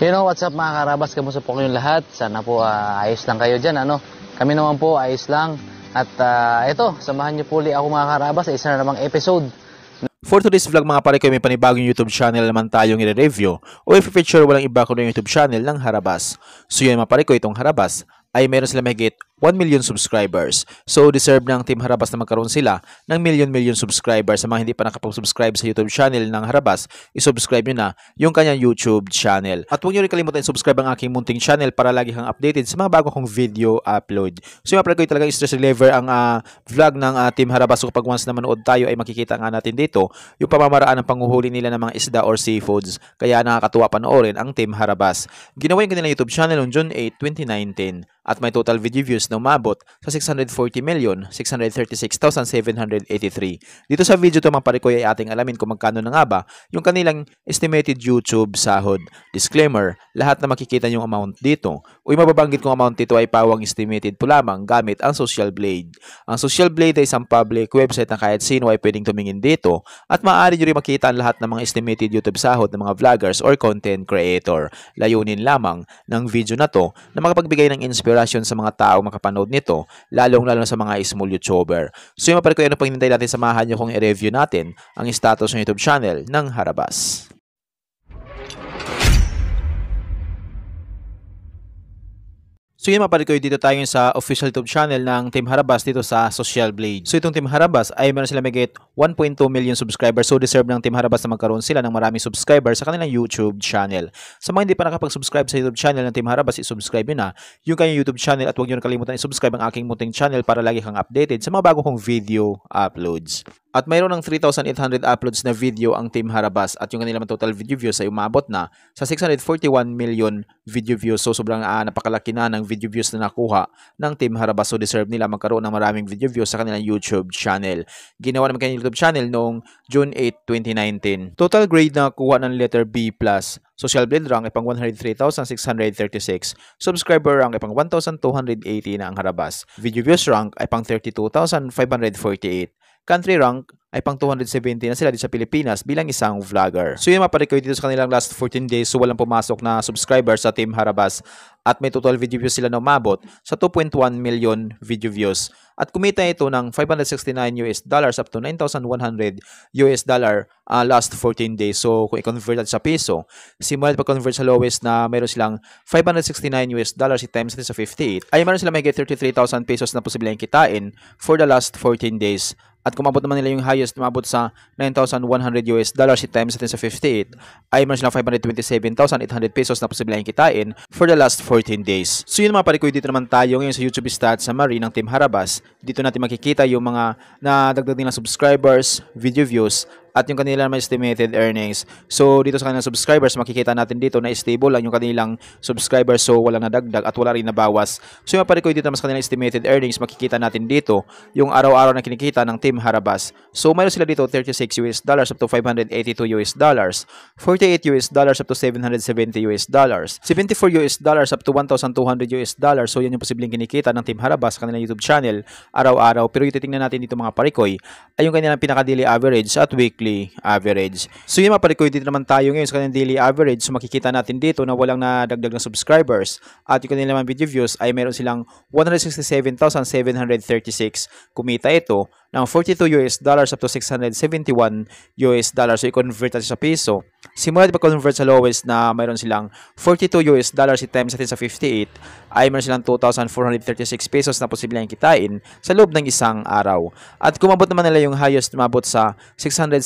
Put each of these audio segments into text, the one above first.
What's up mga karabas? Kamusta po kayong lahat? Sana po ayos lang kayo dyan, ano? Kami naman po ayos lang. At ito, samahan niyo po ulit ako mga karabas sa isa na namang episode. For today's vlog mga pare ko, may panibagong YouTube channel naman tayong i-review o i-feature walang iba kundi yung YouTube channel ng Harabas. So yun mga pare ko, itong Harabas ay meron sila mahigit 1 million subscribers. So deserve ng Team Harabas na magkaroon sila ng million subscribers. Sa mga hindi pa nakapag-subscribe sa YouTube channel ng Harabas, i-subscribe nyo na yung kanyang YouTube channel. At huwag nyo rin kalimutan i-subscribe ang aking munting channel para lagi kang updated sa mga bago kong video upload. So yung pala ko talagang stress reliever ang vlog ng Team Harabas. So kapag once na manood tayo ay makikita nga natin dito yung pamamaraan ng panguhuli nila ng mga isda or seafoods. Kaya nakakatuwa panoorin ang Team Harabas. Ginawa yung kanilang YouTube channel on June 8, 2019. At may total video views na umabot sa 640,636,783. Dito sa video to mga pare ko ay ating alamin kung magkano na nga ba yung kanilang estimated YouTube sahod. Disclaimer, lahat na makikita yung amount dito o yung mababanggit kong amount dito ay pawang estimated po lamang gamit ang Social Blade. Ang Social Blade ay isang public website na kahit sino ay pwedeng tumingin dito at maaari nyo rin makita ang lahat ng mga estimated YouTube sahod ng mga vloggers or content creator. Layunin lamang ng video na to na makapagbigay ng inspiration sa mga taong makapanood nito, lalong-lalo na sa mga small YouTuber. So yung mapare ko, ano pang hinintay natin, samahan nyo kung i-review natin ang status ng YouTube channel ng Harabas. So yun mga pare ko, dito tayo sa official YouTube channel ng Team Harabas dito sa Social Blade. So itong Team Harabas ay meron sila mahigit 1.2 million subscribers. So deserve ng Team Harabas na magkaroon sila ng maraming subscribers sa kanilang YouTube channel. Sa mga hindi pa nakapag-subscribe sa YouTube channel ng Team Harabas, i-subscribe nyo na yung kanyang YouTube channel at huwag nyo kalimutan i-subscribe ang aking munting channel para lagi kang updated sa mga bago kong video uploads. At mayroon ng 3,800 uploads na video ang Team Harabas at yung kanilang total video views ay umabot na sa 641 million video views. So sobrang napakalaki na ng video views na nakuha ng Team Harabas. So deserve nila magkaroon ng maraming video views sa kanilang YouTube channel. Ginawa naman kanilang YouTube channel noong June 8, 2019. Total grade na nakuha ng letter B+. Social Blade rank ay pang 103,636. Subscriber rank ay pang 1,280 na ang Harabas. Video views rank ay pang 32,548. Country rank ay pang 270 na sila dito sa Pilipinas bilang isang vlogger. So yun mga pare ko, dito sa kanilang last 14 days, so walang pumasok na subscribers sa Team Harabas at may total video views sila na umabot sa 2.1 million video views. At kumita ito ng $569 up to $9,100 last 14 days. So kung i-convert sa piso, simula pag-convert sa lowest na meron silang $569 i-times natin sa 58 ay meron silang mahigit 33,000 pesos na posibleng kitain for the last 14 days. At kung mabot naman nila yung highest, umabot sa $9,100 i-times natin sa 58, ay meron silang 527,800 pesos na posibleng kitain for the last 14 days. So yun mga pare ko, dito naman tayo ngayon sa YouTube stats summary ng Team Harabas. Dito natin makikita yung mga nadagdag nilang subscribers, video views, at yung kanilang estimated earnings. So dito sa kanilang subscribers, makikita natin dito na stable lang yung kanilang subscribers, so walang nadagdag at wala rin nabawas. So yung pare ko, dito naman sa kanilang estimated earnings, makikita natin dito yung araw-araw na kinikita ng Team Harabas. So mayroon sila dito $36 up to $582, $48 up to $770, $74 up to $1,200. So yan yung posibleng kinikita ng Team Harabas sa kanilang YouTube channel araw-araw. Pero yung titingnan natin dito mga parikoy ay yung kanilang pinaka-daily average at weekly average. So yun mga parikoy, dito naman tayo ngayon sa kanilang daily average. So makikita natin dito na walang nadagdag na subscribers at yung kanilang video views ay meron silang 167,736. Kumita ito ng $42 up to $671. So i-convert natin sa piso. Simula pag-convert sa lowest na mayroon silang $42 i-times natin sa 58 ay mayroon silang 2,436 pesos na posibleng kitain sa loob ng isang araw. At kumabot naman nila yung highest, umabot sa $671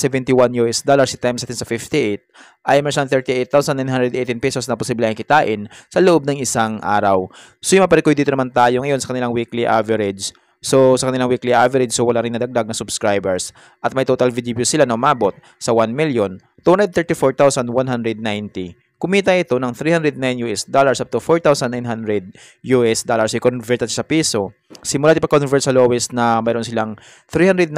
i-times natin sa 58 ay mayroon silang 38,918 pesos na posibleng kitain sa loob ng isang araw. So yung maparikoy, dito naman tayo ngayon sa kanilang weekly average. So sa kanilang weekly average, so wala rin nadagdag na subscribers at may total video views sila na umabot sa 1,234,190. Kumita ito ng $309 up to $4,900. I-convert natin sa piso. Simula pag-convert sa lowest na mayroon silang $309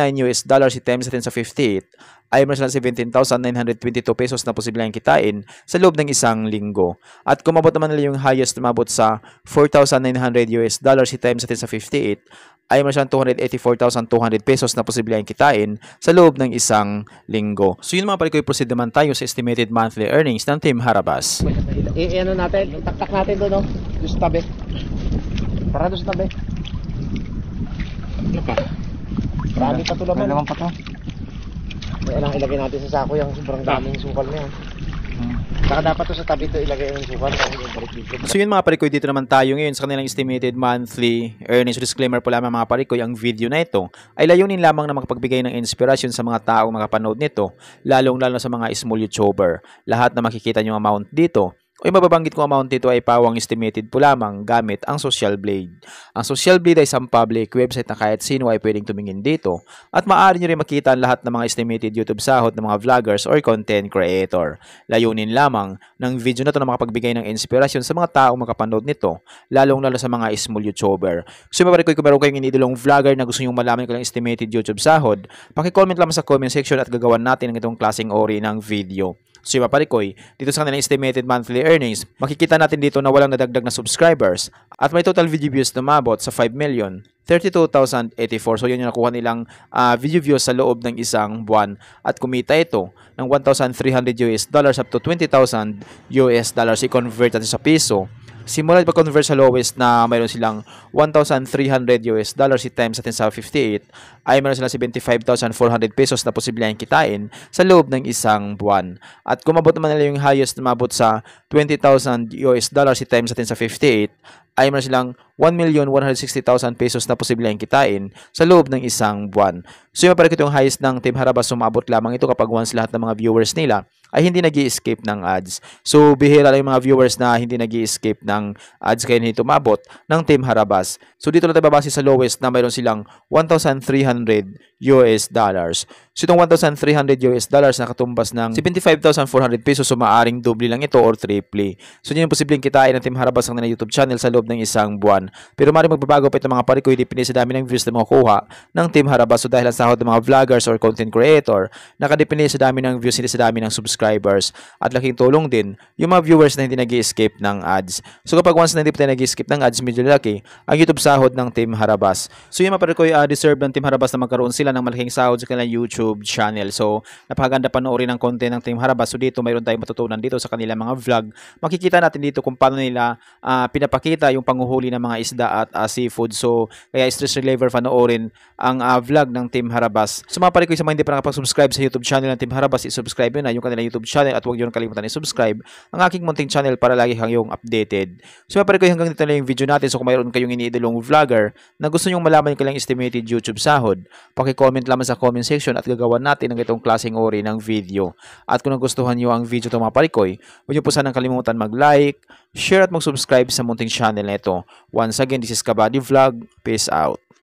i-times natin sa 58 ay meron silang 17,922 pesos na posibleng kitain sa loob ng isang linggo. At kung mabot naman nila yung highest, umabot sa $4,900 i-times natin sa 58 ay meron siyang 284,200 pesos na posibleng kitain sa loob ng isang linggo. So yun mga pare ko, proceed naman tayo sa estimated monthly earnings ng Team Harabas. Ano natin, taktak natin doon, no? Doon sa tabi. Tara doon sa tabi. Ano pa? Marami pa ito naman. May naman pa ito. Kailangan ilagay natin sa sako yung sobrang daming sukal na yan. Saka dapat to sa tabi ito ilagay yung sukal. So yun mga parikoy, dito naman tayo ngayon sa kanilang estimated monthly earnings. Disclaimer po lamang mga parikoy, ang video na ito ay layunin lamang na makapagbigay ng inspirasyon sa mga taong makapanood nito, lalong-lalo sa mga small YouTuber. Lahat na makikita nyo amount dito o yung mababanggit kong amount dito ay pawang estimated po lamang gamit ang Social Blade. Ang Social Blade ay isang public website na kahit sino ay pwedeng tumingin dito at maaari nyo rin makita ang lahat ng mga estimated YouTube sahod ng mga vloggers or content creator. Layunin lamang ng video na ito na makapagbigay ng inspirasyon sa mga taong makapanood nito, lalong-lalo sa mga small YouTuber. So maparikoy, kung meron kayong inidolong vlogger na gusto nyo malaman kung estimated YouTube sahod, pakicomment lamang sa comment section at gagawan natin ng itong klaseng ori ng video. So maparikoy, dito sa kanilang estimated monthly earnings, makikita natin dito na walang nadagdag na subscribers at may total video views na umabot sa 5,032,084. So yun yung nakuha nilang video views sa loob ng isang buwan at kumita ito ng $1,300 up to $20,000. I-convert natin sa piso. Simula pag-convert sa lowest na mayroon silang $1,300 i-times natin sa 58 ay mayroon silang 75,400 pesos na posibleng kitain sa loob ng isang buwan. At kung mabot naman nila yung highest na mabot sa $20,000 i-times natin sa 58 ay mayroon silang 1,160,000 pesos na posibleng kitain sa loob ng isang buwan. So yung parang itong highest ng Team Harabas, sumabot lamang ito kapag once lahat ng mga viewers nila ay hindi nag-i-escape ng ads. So bihira lang yung mga viewers na hindi nag-i-escape ng ads kaya hindi tumabot ng Team Harabas. So dito lang tayo babase sa lowest na mayroon silang $1,300. So itong $1,300 nakatumbas ng 75,400 pesos, so maaring doble lang ito or triple. So yun yung posibleng kitain ng Team Harabas ng YouTube channel sa loob ng isang buwan. Pero maaaring magbabago pa itong mga parikoy, depende sa dami ng views na makukuha ng Team Harabas. So dahil ang sahod ng mga vloggers or content creator, nakadepende sa dami ng views, hindi sa dami ng subscribers. At laking tulong din yung mga viewers na hindi nag-i-escape ng ads. So kapag once na hindi pa tayo nag-i-escape ng ads, medyo laki ang YouTube sahod ng Team Harabas. So yung mga parikoy, deserve ng Team Harabas na magkaroon sila ng malaking sahod sa kanilang YouTube channel. So napakaganda panoorin ng content ng Team Harabas. So dito mayroon tayong matutunan dito sa kanilang mga vlog. Makikita natin dito kung paano nila pinapakita yung panguhuli ng mga isda at seafood. So kaya stress reliever, panoorin ang vlog ng Team Harabas. So mga parikoy, sa mga hindi pa nakapag-subscribe sa YouTube channel ng Team Harabas, i-subscribe yun na yung kanilang YouTube channel at huwag yun kalimutan i-subscribe ang aking munting channel para lagi kayong updated. So mga parikoy, hanggang dito na yung video natin. So kung mayroon kayong iniidolong vlogger na gusto nyong malaman yung kanilang estimated YouTube sahod, paki-comment lamang sa comment section at gagawan natin ng itong klaseng ori ng video. At kung nagustuhan nyo ang video ito mga parikoy, huwag nyo po sanang kalimutan mag-like, share at mag-subscribe sa munting channel na ito. Once again, this is Kabady Vlog. Peace out.